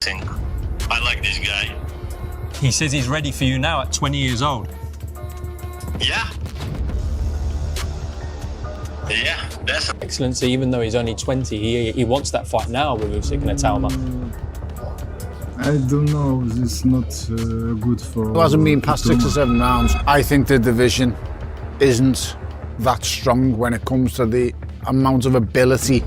I like this guy. He says he's ready for you now at 20 years old. Yeah. Yeah, definitely. Excellency, even though he's only 20, he wants that fight now with Usyk and Itauma. I don't know, this is not good for... It hasn't been past 6 or 7 rounds. I think the division isn't that strong when it comes to the amount of ability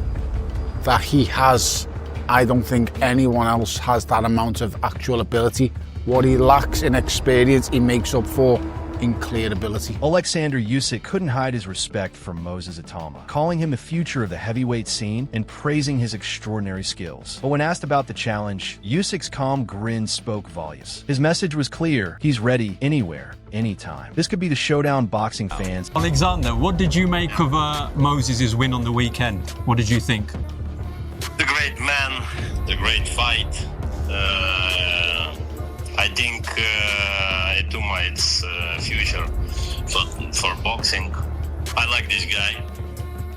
that he has. I don't think anyone else has that amount of actual ability. What he lacks in experience, he makes up for in clear ability. Oleksandr Usyk couldn't hide his respect for Moses Itauma, calling him the future of the heavyweight scene and praising his extraordinary skills. But when asked about the challenge, Usyk's calm grin spoke volumes. His message was clear: he's ready anywhere, anytime. This could be the showdown boxing fans. Alexander, what did you make of Moses' win on the weekend? What did you think? The great man, the great fight. I think Itauma it's future for boxing. I like this guy.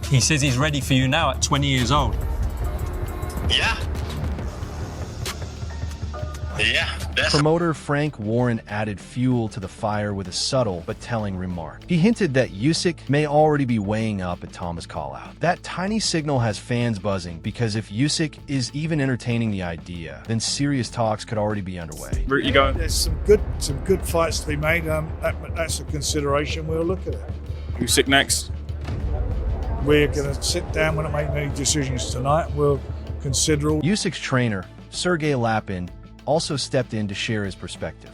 He says he's ready for you now at 20 years old. Yeah. Yeah, definitely. Promoter Frank Warren added fuel to the fire with a subtle but telling remark. He hinted that Usyk may already be weighing up Itauma's call-out. That tiny signal has fans buzzing because if Usyk is even entertaining the idea, then serious talks could already be underway. Route you going? There's some good fights to be made. That's a consideration. We'll look at it. Usyk next. We're going to sit down. We're not making any decisions tonight. We'll consider all. Usyk's trainer, Sergey Lapin, also stepped in to share his perspective.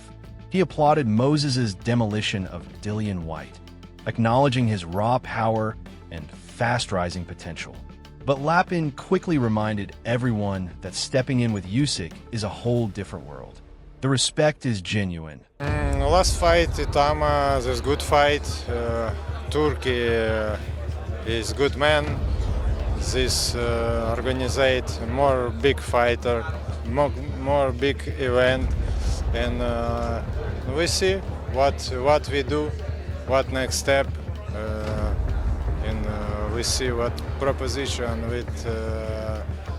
He applauded Moses' demolition of Dillian Whyte, acknowledging his raw power and fast-rising potential. But Lapin quickly reminded everyone that stepping in with Usyk is a whole different world. The respect is genuine. Last fight, Itauma, there's good fight. Turkey is good man. This organizate more big fighter, more big event, and we see what we do, what next step, and we see what proposition with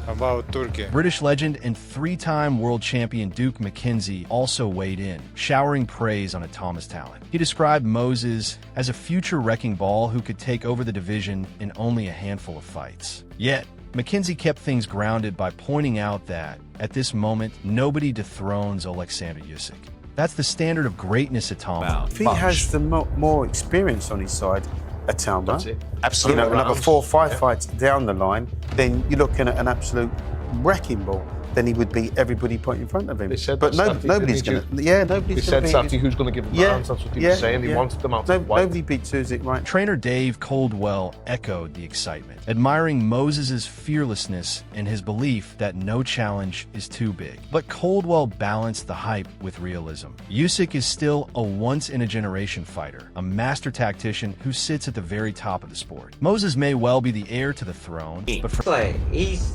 about Turkey. British legend and three-time world champion Duke McKenzie also weighed in, showering praise on Itauma's talent. He described Moses as a future wrecking ball who could take over the division in only a handful of fights. Yet, McKenzie kept things grounded by pointing out that, at this moment, nobody dethrones Oleksandr Usyk. That's the standard of greatness Itauma. If he has the more experience on his side, Itauma, that's it. Absolutely. Another 4 or 5 fights down the line, then you're looking at an absolute wrecking ball. Then he would beat everybody put in front of him. They said but nobody's going to. Yeah, nobody's going to. They said Saturday who's going to give him rounds. That's what he was saying. He wanted them out. Nobody beat Usyk, right? Trainer Dave Coldwell echoed the excitement, admiring Moses' fearlessness and his belief that no challenge is too big. But Coldwell balanced the hype with realism. Usyk is still a once-in-a-generation fighter, a master tactician who sits at the very top of the sport. Moses may well be the heir to the throne, but for he's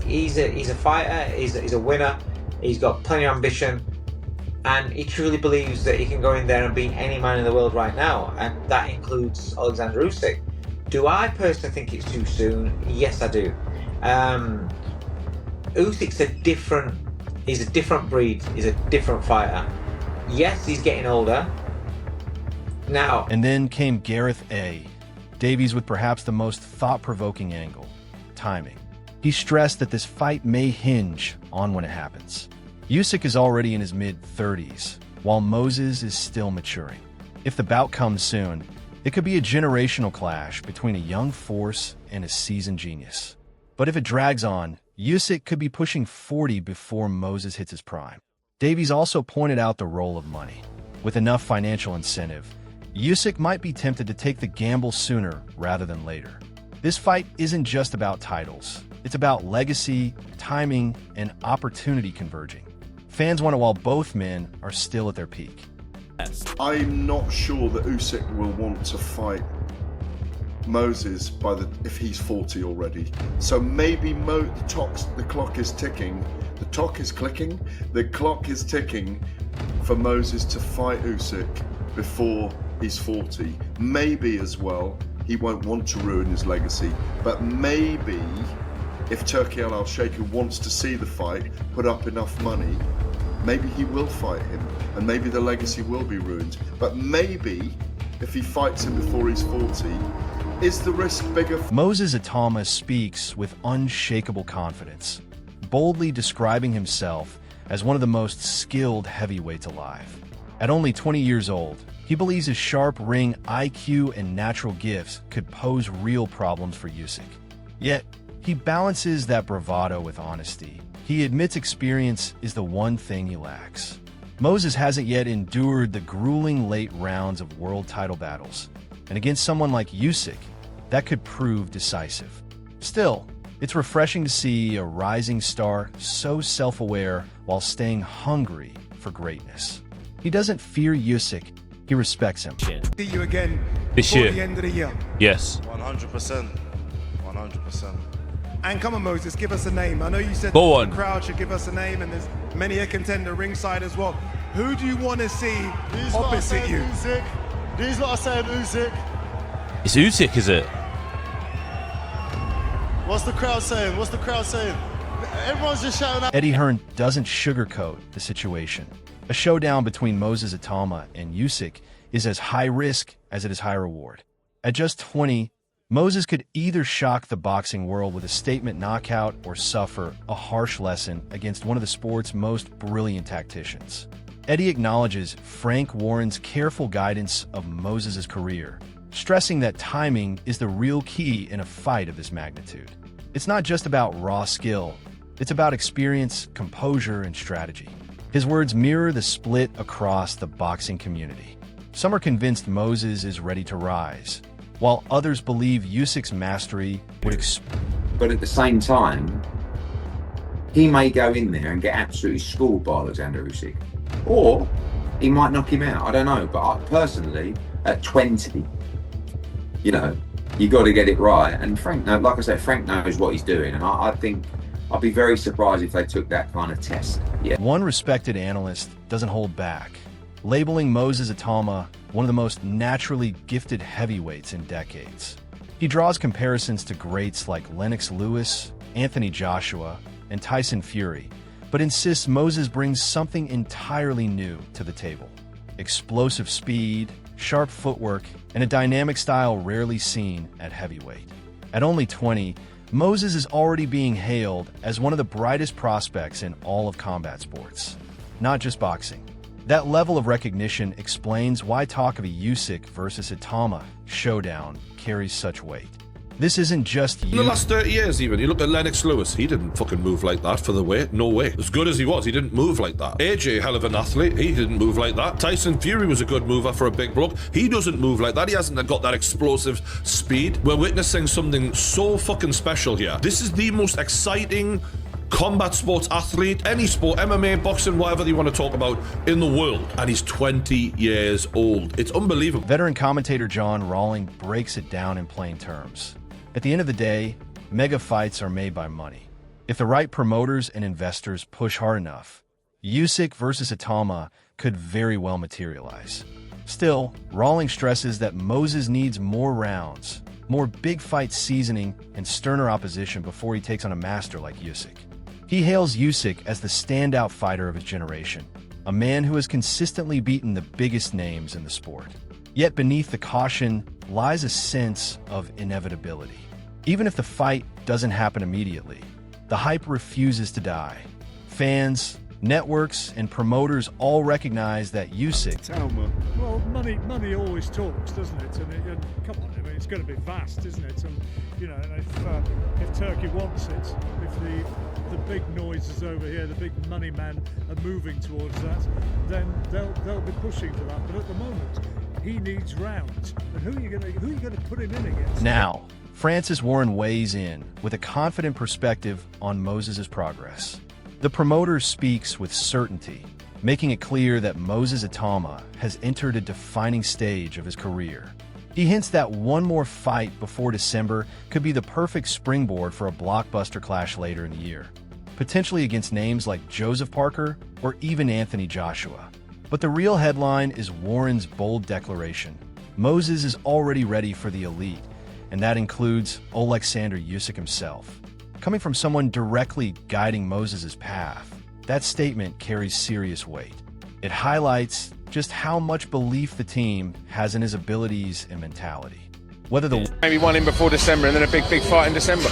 a fighter. He's a winner. He's got plenty of ambition, and he truly believes that he can go in there and beat any man in the world right now, and that includes Oleksandr Usyk. Do I personally think it's too soon? Yes, I do. Usyk's he's a different breed. He's a different fighter. Yes, he's getting older now. And then came Gareth A. Davies with perhaps the most thought-provoking angle: timing. He stressed that this fight may hinge on when it happens. Usyk is already in his mid-30s, while Moses is still maturing. If the bout comes soon, it could be a generational clash between a young force and a seasoned genius. But if it drags on, Usyk could be pushing 40 before Moses hits his prime. Davies also pointed out the role of money. With enough financial incentive, Usyk might be tempted to take the gamble sooner rather than later. This fight isn't just about titles. It's about legacy, timing, and opportunity converging. Fans want it while both men are still at their peak. I'm not sure that Usyk will want to fight Moses if he's 40 already. So maybe the clock is ticking, the clock is clicking, the clock is ticking for Moses to fight Usyk before he's 40. Maybe as well, he won't want to ruin his legacy, but maybe if Turki Al Sheikh wants to see the fight, put up enough money, maybe he will fight him, and maybe the legacy will be ruined. But maybe if he fights him before he's 40, is the risk bigger? Moses Itauma speaks with unshakable confidence, boldly describing himself as one of the most skilled heavyweights alive. At only 20 years old, he believes his sharp ring IQ and natural gifts could pose real problems for Usyk. Yet, he balances that bravado with honesty. He admits experience is the one thing he lacks. Moses hasn't yet endured the grueling late rounds of world title battles, and against someone like Usyk, that could prove decisive. Still, it's refreshing to see a rising star so self-aware while staying hungry for greatness. He doesn't fear Usyk, he respects him. See you again this before year. the end of the year. Yes. 100%. 100%. And come on, Moses, give us a name. I know you said Go the on. crowd should give us a name, and there's many a contender ringside as well. Who do you want to see opposite you? Usyk. These lot are saying Usyk. It's Usyk, is it? What's the crowd saying? What's the crowd saying? Everyone's just shouting out. Eddie Hearn doesn't sugarcoat the situation. A showdown between Moses Itauma and Usyk is as high risk as it is high reward. At just 20, Moses could either shock the boxing world with a statement knockout or suffer a harsh lesson against one of the sport's most brilliant tacticians. Eddie acknowledges Frank Warren's careful guidance of Moses' career, stressing that timing is the real key in a fight of this magnitude. It's not just about raw skill, it's about experience, composure, and strategy. His words mirror the split across the boxing community. Some are convinced Moses is ready to rise, while others believe Usyk's mastery would But at the same time, he may go in there and get absolutely schooled by Oleksandr Usyk. Or he might knock him out, I don't know. But I, personally, at 20, you know, you got to get it right. And Frank, like I said, Frank knows what he's doing. And I think I'd be very surprised if they took that kind of test. Yeah. One respected analyst doesn't hold back, labeling Moses Itauma one of the most naturally gifted heavyweights in decades. He draws comparisons to greats like Lennox Lewis, Anthony Joshua, and Tyson Fury, but insists Moses brings something entirely new to the table. Explosive speed, sharp footwork, and a dynamic style rarely seen at heavyweight. At only 20, Moses is already being hailed as one of the brightest prospects in all of combat sports, not just boxing. That level of recognition explains why talk of a Usyk versus Itauma showdown carries such weight. This isn't just in the last 30 years even. You look at Lennox Lewis, he didn't fucking move like that for the weight. No way. As good as he was, he didn't move like that. AJ, hell of an athlete, he didn't move like that. Tyson Fury was a good mover for a big bloke. He doesn't move like that. He hasn't got that explosive speed. We're witnessing something so fucking special here. This is the most exciting combat sports athlete, any sport, MMA, boxing, whatever you want to talk about, in the world. And he's 20 years old. It's unbelievable. Veteran commentator John Rawling breaks it down in plain terms. At the end of the day, mega fights are made by money. If the right promoters and investors push hard enough, Usyk versus Itauma could very well materialize. Still, Rawling stresses that Moses needs more rounds, more big fight seasoning, and sterner opposition before he takes on a master like Usyk. He hails Usyk as the standout fighter of his generation, a man who has consistently beaten the biggest names in the sport. Yet beneath the caution lies a sense of inevitability. Even if the fight doesn't happen immediately, the hype refuses to die. Fans, networks, and promoters all recognize that Usyk... Well, money always talks, doesn't it? And come on, I mean, it's going to be vast, isn't it? And you know, if Turkey wants it, if the big noises over here, the big money men are moving towards that, then they'll be pushing for that. But at the moment, he needs rounds. And who are you going to put him in against? Now, Francis Warren weighs in with a confident perspective on Moses' progress. The promoter speaks with certainty, making it clear that Moses Itauma has entered a defining stage of his career. He hints that one more fight before December could be the perfect springboard for a blockbuster clash later in the year, potentially against names like Joseph Parker or even Anthony Joshua. But the real headline is Warren's bold declaration. Moses is already ready for the elite, and that includes Oleksandr Usyk himself. Coming from someone directly guiding Moses' path, that statement carries serious weight. It highlights just how much belief the team has in his abilities and mentality. Whether the maybe one in before December and then a big fight in December.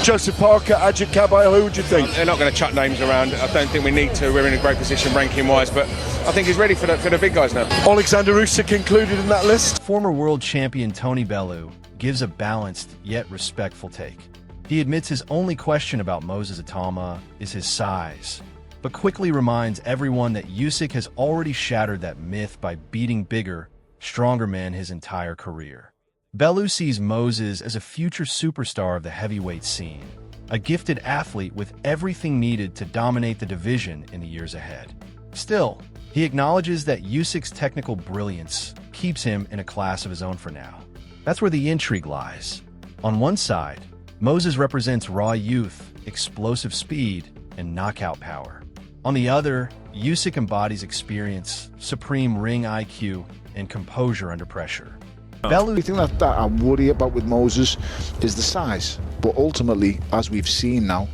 Joseph Parker, Ajit Caballero, who would you think? They're not going to chuck names around. I don't think we need to. We're in a great position ranking-wise, but I think he's ready for the big guys now. Oleksandr Usyk included in that list. Former world champion Tony Bellew gives a balanced yet respectful take. He admits his only question about Moses Itauma is his size, but quickly reminds everyone that Usyk has already shattered that myth by beating bigger, stronger men his entire career. Bellew sees Moses as a future superstar of the heavyweight scene, a gifted athlete with everything needed to dominate the division in the years ahead. Still, he acknowledges that Usyk's technical brilliance keeps him in a class of his own for now. That's where the intrigue lies. On one side, Moses represents raw youth, explosive speed, and knockout power. On the other, Usyk embodies experience, supreme ring IQ, and composure under pressure. The thing that I worry about with Moses is the size. But ultimately, as we've seen now,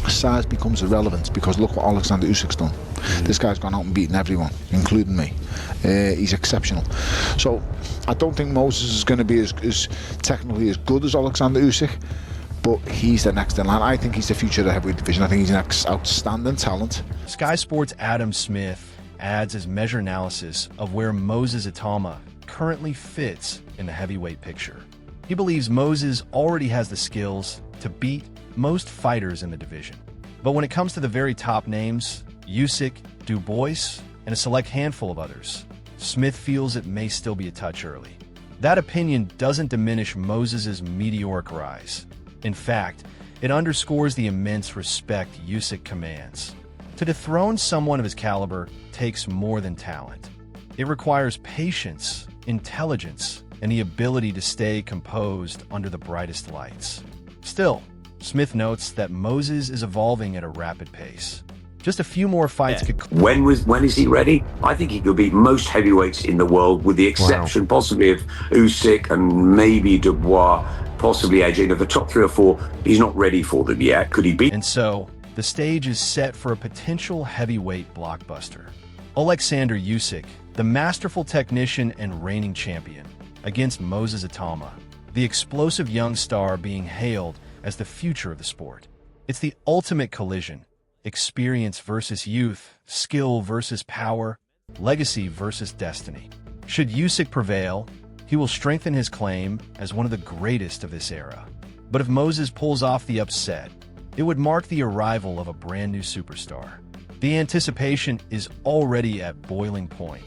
size becomes irrelevant because look what Oleksandr Usyk's done. This guy's gone out and beaten everyone, including me. He's exceptional. So I don't think Moses is going to be as technically as good as Oleksandr Usyk, but he's the next in line. I think he's the future of the heavyweight division. I think he's an outstanding talent. Sky Sports' Adam Smith adds his measure analysis of where Moses Itauma currently fits in the heavyweight picture. He believes Moses already has the skills to beat most fighters in the division. But when it comes to the very top names, Usyk, Dubois, and a select handful of others, Smith feels it may still be a touch early. That opinion doesn't diminish Moses' meteoric rise. In fact, it underscores the immense respect Usyk commands. To dethrone someone of his caliber takes more than talent. It requires patience, intelligence, and the ability to stay composed under the brightest lights. Still, Smith notes that Moses is evolving at a rapid pace. Just a few more fights could... When is he ready? I think he could beat most heavyweights in the world, with the exception possibly of Usyk and maybe Dubois, possibly AJ. The top 3 or 4, he's not ready for them yet. Could he beat? And so, the stage is set for a potential heavyweight blockbuster. Oleksandr Usyk, the masterful technician and reigning champion, against Moses Itauma, the explosive young star being hailed as the future of the sport. It's the ultimate collision: experience versus youth, skill versus power, legacy versus destiny. Should Usyk prevail, he will strengthen his claim as one of the greatest of this era. But if Moses pulls off the upset, it would mark the arrival of a brand new superstar. The anticipation is already at boiling point.